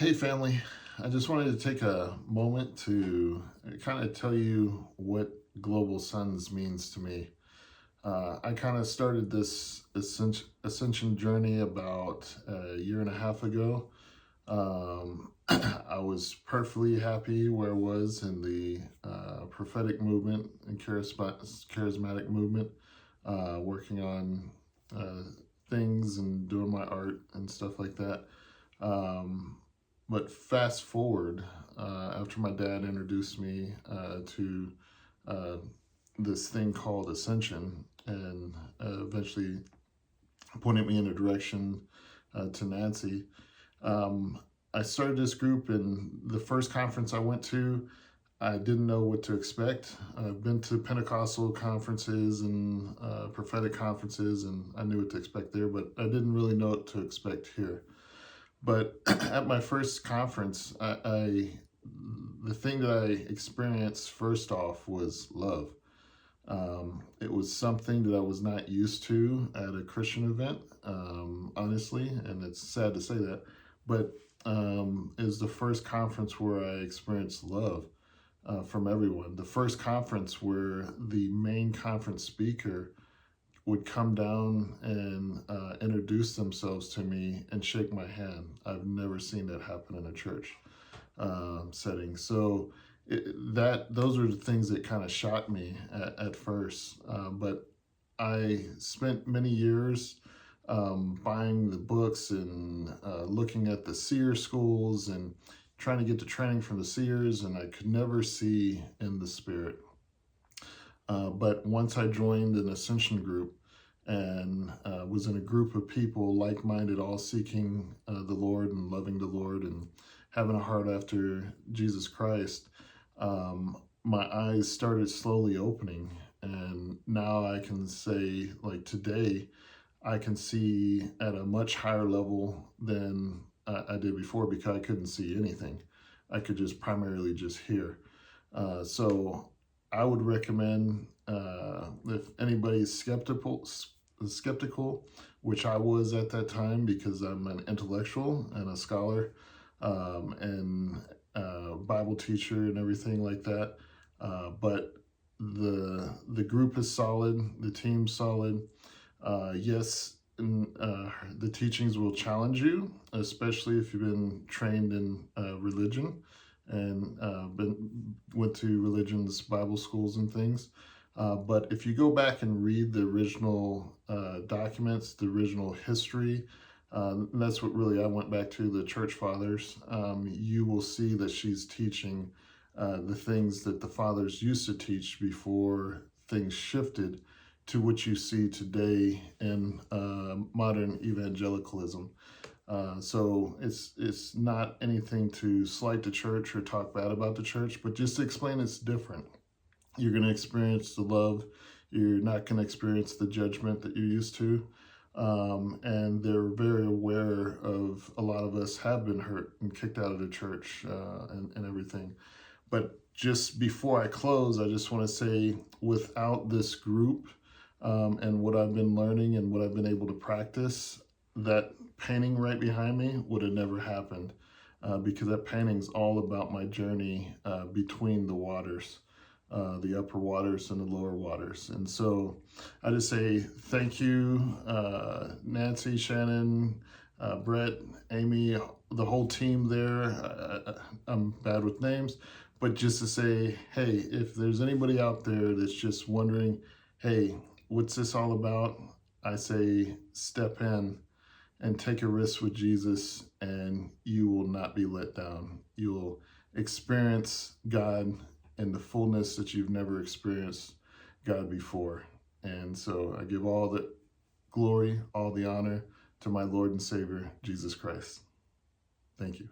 Hey family, I just wanted to take a moment to kind of tell you what Global Sons means to me. I kind of started this ascension journey about a year and a half ago. I was perfectly happy where I was in the prophetic movement and charismatic movement, working on uh, things and doing my art and stuff like that. But fast forward, after my dad introduced me to uh, this thing called Ascension, and eventually pointed me in a direction to Nancy. Um, I started this group, and the first conference I went to, I didn't know what to expect. I've been to Pentecostal conferences and prophetic conferences, and I knew what to expect there, but I didn't really know what to expect here. But at my first conference, the thing that I experienced first off was love. It was something that I was not used to at a Christian event, honestly, and it's sad to say that, but it was the first conference where I experienced love from everyone. The first conference where the main conference speaker would come down and introduce themselves to me and shake my hand. I've never seen that happen in a church setting. So those are the things that kind of shocked me at first. But I spent many years buying the books and looking at the Seer schools and trying to get the training from the Seers, and I could never see in the Spirit. But once I joined an Ascension group and was in a group of people like-minded, all seeking the Lord and loving the Lord and having a heart after Jesus Christ, my eyes started slowly opening. And now I can say, like today, I can see at a much higher level than I did before, because I couldn't see anything. I could just primarily just hear. So I would recommend, if anybody's skeptical, which I was at that time because I'm an intellectual and a scholar, and Bible teacher and everything like that. But the group is solid, the team's solid. Yes, and, the teachings will challenge you, especially if you've been trained in religion and went to religions, Bible schools and things. But if you go back and read the original documents, the original history, that's what really I went back to, the church fathers. You will see that she's teaching the things that the fathers used to teach before things shifted to what you see today in modern evangelicalism. So it's not anything to slight the church or talk bad about the church, but just to explain it's different. You're going to experience the love. You're not going to experience the judgment that you're used to. And they're very aware of a lot of us have been hurt and kicked out of the church and everything. But just before I close, I just want to say, without this group and what I've been learning and what I've been able to practice, that painting right behind me would have never happened, because that painting's all about my journey between the waters, the upper waters and the lower waters. And so I just say thank you, Nancy, Shannon, Brett, Amy, the whole team there. I'm bad with names, but just to say, hey, if there's anybody out there that's just wondering, hey, what's this all about? I say step in and take a risk with Jesus, and you will not be let down. You'll experience God in the fullness that you've never experienced God before. And so I give all the glory, all the honor to my Lord and Savior, Jesus Christ. Thank you.